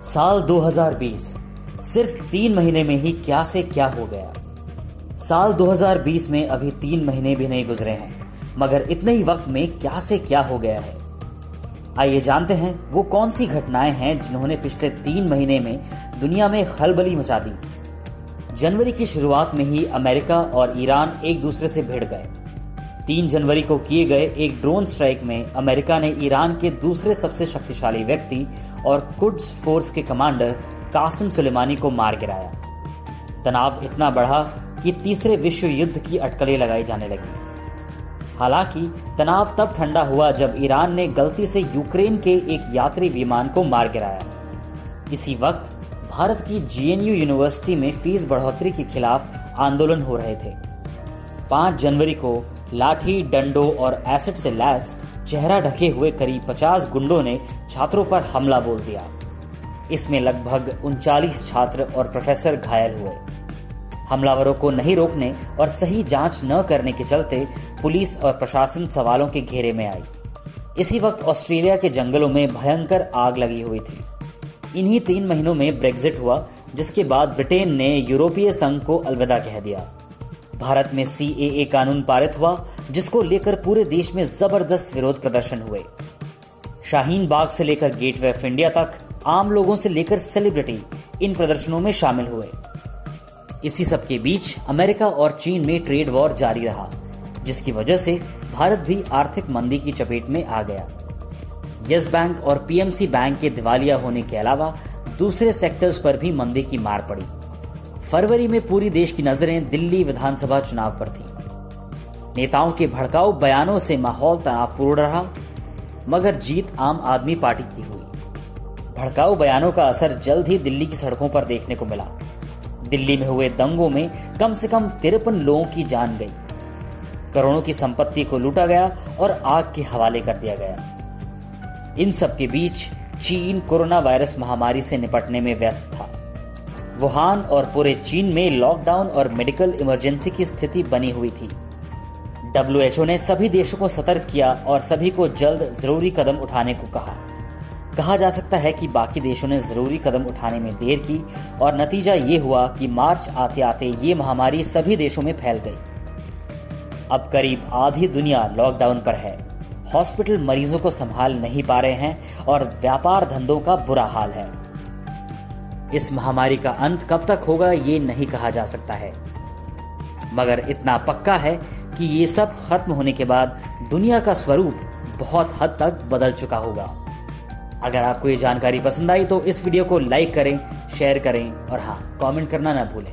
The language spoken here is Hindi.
साल 2020 सिर्फ 3 महीने में ही क्या से क्या हो गया। साल 2020 में अभी 3 महीने भी नहीं गुजरे हैं, मगर इतने ही वक्त में क्या से क्या हो गया है। आइए जानते हैं वो कौन सी घटनाएं हैं जिन्होंने पिछले 3 महीने में दुनिया में खलबली मचा दी। जनवरी की शुरुआत में ही अमेरिका और ईरान एक दूसरे से भिड़ गए। 3 जनवरी को किए गए एक ड्रोन स्ट्राइक में अमेरिका ने ईरान के दूसरे सबसे शक्तिशाली व्यक्ति और कुड्स फोर्स के कमांडर कासिम सुलेमानी को मार गिराया। तनाव इतना बढ़ा कि तीसरे विश्व युद्ध की अटकलें लगाई जाने लगी। हालांकि तनाव तब ठंडा हुआ जब ईरान ने गलती से यूक्रेन के एक यात्री विमान को मार गिराया। इसी वक्त भारत की जेएनयू यूनिवर्सिटी में फीस बढ़ोतरी के खिलाफ आंदोलन हो रहे थे। 5 जनवरी को लाठी, डंडों और एसिड से लैस चेहरा ढके हुए करीब 50 गुंडों ने छात्रों पर हमला बोल दिया। इसमें लगभग 39 छात्र और प्रोफेसर घायल हुए। हमलावरों को नहीं रोकने और सही जांच न करने के चलते पुलिस और प्रशासन सवालों के घेरे में आई। इसी वक्त ऑस्ट्रेलिया के जंगलों में भयंकर आग लगी हुई थी। इन्हीं 3 महीनों में ब्रेक्जिट हुआ, जिसके बाद ब्रिटेन ने यूरोपीय संघ को अलविदा कह दिया। भारत में सीएए कानून पारित हुआ, जिसको लेकर पूरे देश में जबरदस्त विरोध प्रदर्शन हुए। शाहीन बाग से लेकर गेटवे ऑफ इंडिया तक आम लोगों से लेकर सेलिब्रिटी इन प्रदर्शनों में शामिल हुए। इसी सब के बीच अमेरिका और चीन में ट्रेड वॉर जारी रहा, जिसकी वजह से भारत भी आर्थिक मंदी की चपेट में आ गया। यस बैंक और पीएमसी बैंक के दिवालिया होने के अलावा दूसरे सेक्टर्स पर भी मंदी की मार पड़ी। फरवरी में पूरी देश की नजरें दिल्ली विधानसभा चुनाव पर थी। नेताओं के भड़काऊ बयानों से माहौल तनावपूर्ण रहा, मगर जीत आम आदमी पार्टी की हुई। भड़काऊ बयानों का असर जल्द ही दिल्ली की सड़कों पर देखने को मिला। दिल्ली में हुए दंगों में कम से कम 53 लोगों की जान गई। करोड़ों की संपत्ति को लूटा गया और आग के हवाले कर दिया गया। इन सब के बीच चीन कोरोना वायरस महामारी से निपटने में व्यस्त था। वुहान और पूरे चीन में लॉकडाउन और मेडिकल इमरजेंसी की स्थिति बनी हुई थी। WHO ने सभी देशों को सतर्क किया और सभी को जल्द जरूरी कदम उठाने को कहा जा सकता है कि बाकी देशों ने जरूरी कदम उठाने में देर की और नतीजा ये हुआ कि मार्च आते आते ये महामारी सभी देशों में फैल गई। अब करीब आधी दुनिया लॉकडाउन पर है। हॉस्पिटल मरीजों को संभाल नहीं पा रहे हैं और व्यापार धंधों का बुरा हाल है। इस महामारी का अंत कब तक होगा ये नहीं कहा जा सकता है, मगर इतना पक्का है कि ये सब खत्म होने के बाद दुनिया का स्वरूप बहुत हद तक बदल चुका होगा। अगर आपको ये जानकारी पसंद आई तो इस वीडियो को लाइक करें, शेयर करें और हाँ, कमेंट करना ना भूलें।